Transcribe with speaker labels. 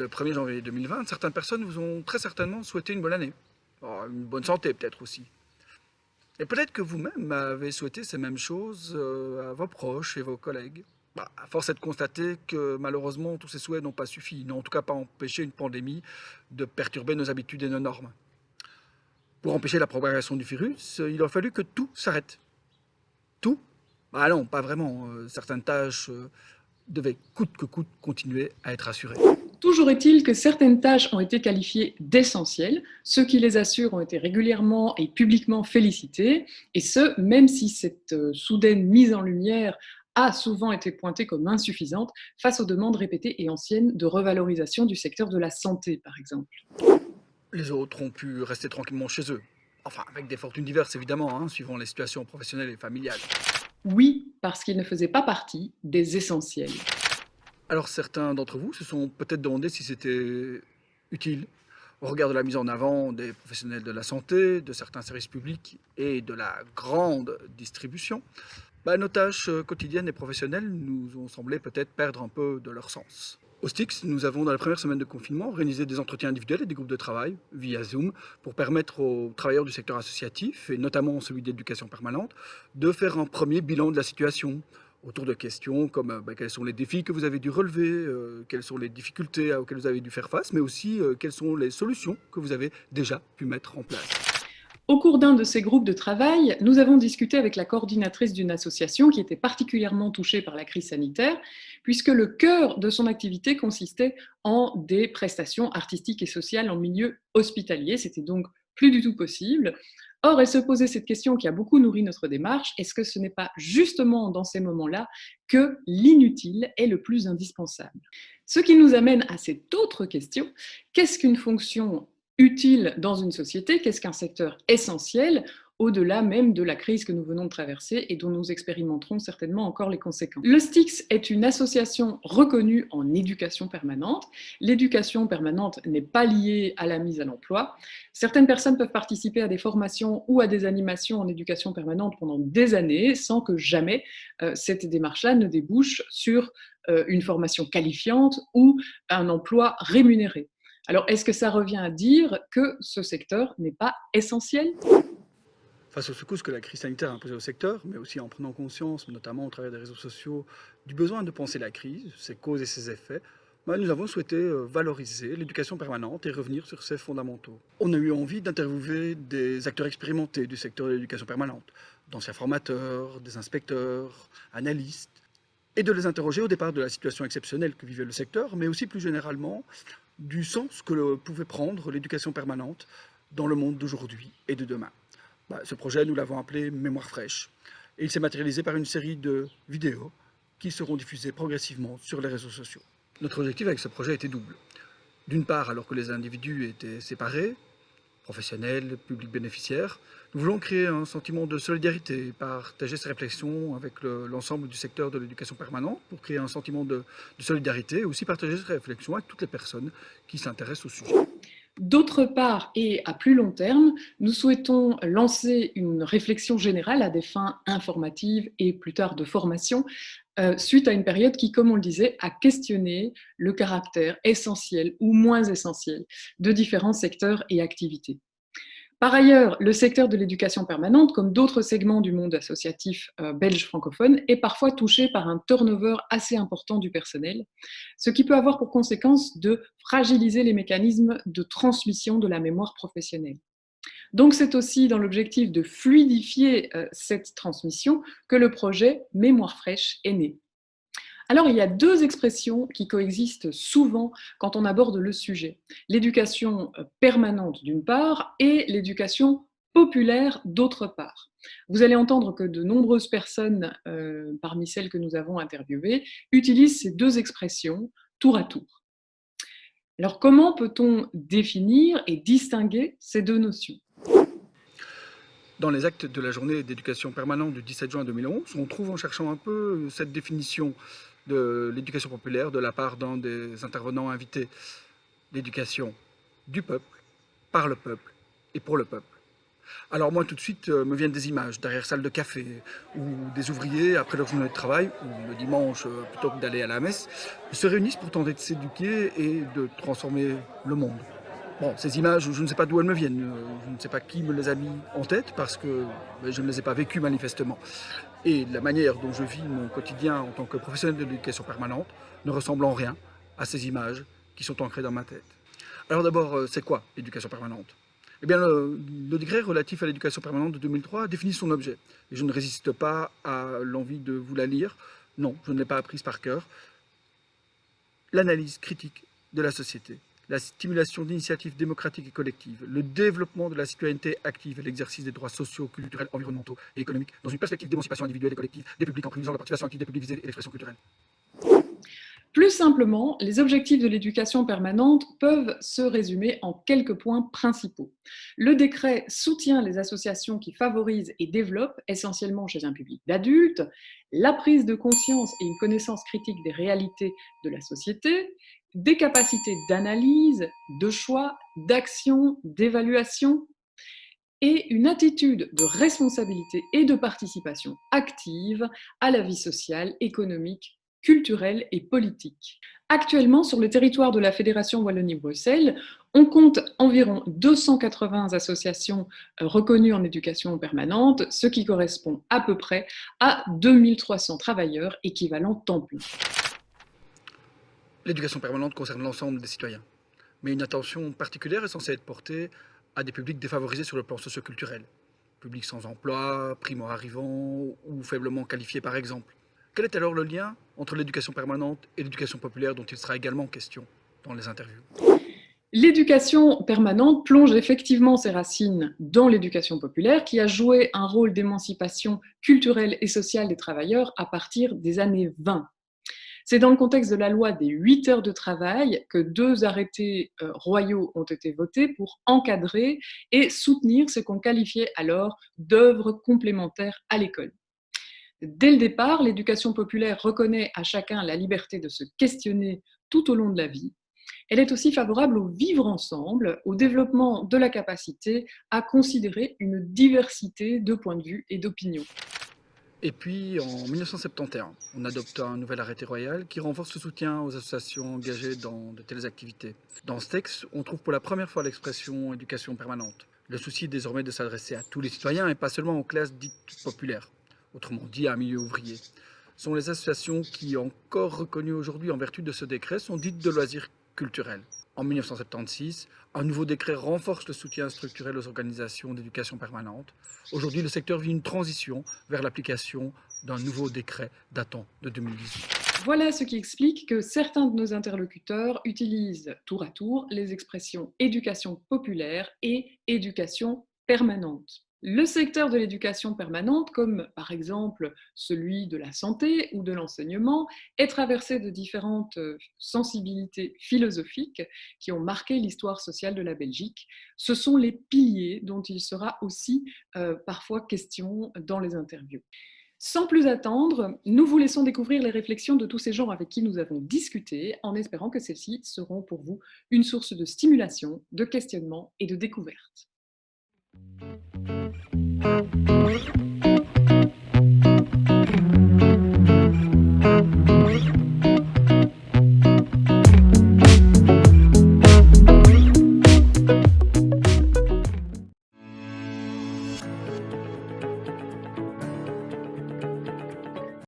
Speaker 1: le 1er janvier 2020, certaines personnes vous ont très certainement souhaité une bonne année. Oh, une bonne santé peut-être aussi. Et peut-être que vous-même avez souhaité ces mêmes choses à vos proches et vos collègues. Bah, à force est de constater que malheureusement tous ces souhaits n'ont pas suffi, n'ont en tout cas pas empêché une pandémie de perturber nos habitudes et nos normes. Pour empêcher la propagation du virus, il a fallu que tout s'arrête. Tout? Bah non, pas vraiment. Certaines tâches devaient coûte que coûte continuer à être assurées.
Speaker 2: Toujours est-il que certaines tâches ont été qualifiées d'essentielles, ceux qui les assurent ont été régulièrement et publiquement félicités, et ce, même si cette soudaine mise en lumière a souvent été pointée comme insuffisante face aux demandes répétées et anciennes de revalorisation du secteur de la santé, par exemple.
Speaker 1: Les autres ont pu rester tranquillement chez eux. Enfin, avec des fortunes diverses évidemment, hein, suivant les situations professionnelles et familiales.
Speaker 2: Oui, parce qu'ils ne faisaient pas partie des essentiels.
Speaker 1: Alors certains d'entre vous se sont peut-être demandé si c'était utile, au regard de la mise en avant des professionnels de la santé, de certains services publics et de la grande distribution. Bah, nos tâches quotidiennes et professionnelles nous ont semblé peut-être perdre un peu de leur sens. Au Stix, nous avons, dans la première semaine de confinement, organisé des entretiens individuels et des groupes de travail via Zoom pour permettre aux travailleurs du secteur associatif, et notamment celui d'éducation permanente, de faire un premier bilan de la situation autour de questions comme quels sont les défis que vous avez dû relever, quelles sont les difficultés auxquelles vous avez dû faire face, mais aussi quelles sont les solutions que vous avez déjà pu mettre en place.
Speaker 2: Au cours d'un de ces groupes de travail, nous avons discuté avec la coordinatrice d'une association qui était particulièrement touchée par la crise sanitaire, puisque le cœur de son activité consistait en des prestations artistiques et sociales en milieu hospitalier. C'était donc plus du tout possible. Or, elle se posait cette question qui a beaucoup nourri notre démarche, est-ce que ce n'est pas justement dans ces moments-là que l'inutile est le plus indispensable? Ce qui nous amène à cette autre question, qu'est-ce qu'une fonction utile dans une société, qu'est-ce qu'un secteur essentiel, au-delà même de la crise que nous venons de traverser et dont nous expérimenterons certainement encore les conséquences. Le STIX est une association reconnue en éducation permanente. L'éducation permanente n'est pas liée à la mise à l'emploi. Certaines personnes peuvent participer à des formations ou à des animations en éducation permanente pendant des années sans que jamais cette démarche-là ne débouche sur une formation qualifiante ou un emploi rémunéré. Alors, est-ce que ça revient à dire que ce secteur n'est pas essentiel?
Speaker 1: Face aux secousses que la crise sanitaire a imposées au secteur, mais aussi en prenant conscience, notamment au travers des réseaux sociaux, du besoin de penser la crise, ses causes et ses effets, bah, nous avons souhaité valoriser l'éducation permanente et revenir sur ses fondamentaux. On a eu envie d'interviewer des acteurs expérimentés du secteur de l'éducation permanente, d'anciens formateurs, des inspecteurs, analystes, et de les interroger au départ de la situation exceptionnelle que vivait le secteur, mais aussi plus généralement du sens que pouvait prendre l'éducation permanente dans le monde d'aujourd'hui et de demain. Bah, ce projet, nous l'avons appelé Mémoire fraîche. Et il s'est matérialisé par une série de vidéos qui seront diffusées progressivement sur les réseaux sociaux. Notre objectif avec ce projet était double. D'une part, alors que les individus étaient séparés, professionnels, publics bénéficiaires, nous voulons créer un sentiment de solidarité, partager ces réflexions avec l'ensemble du secteur de l'éducation permanente pour créer un sentiment de solidarité et aussi partager ces réflexions avec toutes les personnes qui s'intéressent au sujet.
Speaker 2: D'autre part, et à plus long terme, nous souhaitons lancer une réflexion générale à des fins informatives et plus tard de formation, suite à une période qui, comme on le disait, a questionné le caractère essentiel ou moins essentiel de différents secteurs et activités. Par ailleurs, le secteur de l'éducation permanente, comme d'autres segments du monde associatif belge francophone, est parfois touché par un turnover assez important du personnel, ce qui peut avoir pour conséquence de fragiliser les mécanismes de transmission de la mémoire professionnelle. Donc c'est aussi dans l'objectif de fluidifier cette transmission que le projet Mémoire fraîche est né. Alors, il y a deux expressions qui coexistent souvent quand on aborde le sujet. L'éducation permanente d'une part et l'éducation populaire d'autre part. Vous allez entendre que de nombreuses personnes, parmi celles que nous avons interviewées, utilisent ces deux expressions tour à tour. Alors, comment peut-on définir et distinguer ces deux notions?
Speaker 1: Dans les actes de la journée d'éducation permanente du 17 juin 2011, on trouve en cherchant un peu cette définition de l'éducation populaire de la part d'un des intervenants invités. L'éducation du peuple, par le peuple et pour le peuple. Alors moi, tout de suite, me viennent des images derrière salle de café, où des ouvriers, après leur journée de travail, ou le dimanche, plutôt que d'aller à la messe, se réunissent pour tenter de s'éduquer et de transformer le monde. Bon, ces images, je ne sais pas d'où elles me viennent, je ne sais pas qui me les a mis en tête, parce que je ne les ai pas vécues manifestement. Et la manière dont je vis mon quotidien en tant que professionnel de l'éducation permanente ne ressemble en rien à ces images qui sont ancrées dans ma tête. Alors d'abord, c'est quoi l'éducation permanente? Eh bien, le décret relatif à l'éducation permanente de 2003 définit son objet. Et je ne résiste pas à l'envie de vous la lire. Non, je ne l'ai pas apprise par cœur. L'analyse critique de la société, la stimulation d'initiatives démocratiques et collectives, le développement de la citoyenneté active et l'exercice des droits sociaux, culturels, environnementaux et économiques dans une perspective d'émancipation individuelle et collective des publics en privilégiant la participation active des publics visés et l'expression culturelle.
Speaker 2: Plus simplement, les objectifs de l'éducation permanente peuvent se résumer en quelques points principaux. Le décret soutient les associations qui favorisent et développent, essentiellement chez un public d'adultes, la prise de conscience et une connaissance critique des réalités de la société, des capacités d'analyse, de choix, d'action, d'évaluation, et une attitude de responsabilité et de participation active à la vie sociale, économique, culturelle et politique. Actuellement, sur le territoire de la Fédération Wallonie-Bruxelles, on compte environ 280 associations reconnues en éducation permanente, ce qui correspond à peu près à 2300 travailleurs équivalents temps plein.
Speaker 1: L'éducation permanente concerne l'ensemble des citoyens. Mais une attention particulière est censée être portée à des publics défavorisés sur le plan socioculturel. Publics sans emploi, primo-arrivants ou faiblement qualifiés par exemple. Quel est alors le lien entre l'éducation permanente et l'éducation populaire dont il sera également question dans les interviews?
Speaker 2: L'éducation permanente plonge effectivement ses racines dans l'éducation populaire qui a joué un rôle d'émancipation culturelle et sociale des travailleurs à partir des années 20. C'est dans le contexte de la loi des 8 heures de travail que 2 arrêtés royaux ont été votés pour encadrer et soutenir ce qu'on qualifiait alors d'œuvres complémentaires à l'école. Dès le départ, l'éducation populaire reconnaît à chacun la liberté de se questionner tout au long de la vie. Elle est aussi favorable au vivre ensemble, au développement de la capacité à considérer une diversité de points de vue et d'opinions.
Speaker 1: Et puis, en 1971, on adopte un nouvel arrêté royal qui renforce le soutien aux associations engagées dans de telles activités. Dans ce texte, on trouve pour la première fois l'expression éducation permanente. Le souci est désormais de s'adresser à tous les citoyens et pas seulement aux classes dites populaires, autrement dit à un milieu ouvrier. Ce sont les associations qui, encore reconnues aujourd'hui en vertu de ce décret, sont dites de loisirs culturels. En 1976, un nouveau décret renforce le soutien structurel aux organisations d'éducation permanente. Aujourd'hui, le secteur vit une transition vers l'application d'un nouveau décret datant de 2018.
Speaker 2: Voilà ce qui explique que certains de nos interlocuteurs utilisent tour à tour les expressions éducation populaire et éducation permanente. Le secteur de l'éducation permanente, comme par exemple celui de la santé ou de l'enseignement, est traversé de différentes sensibilités philosophiques qui ont marqué l'histoire sociale de la Belgique. Ce sont les piliers dont il sera aussi parfois question dans les interviews. Sans plus attendre, nous vous laissons découvrir les réflexions de tous ces gens avec qui nous avons discuté, en espérant que celles-ci seront pour vous une source de stimulation, de questionnement et de découverte.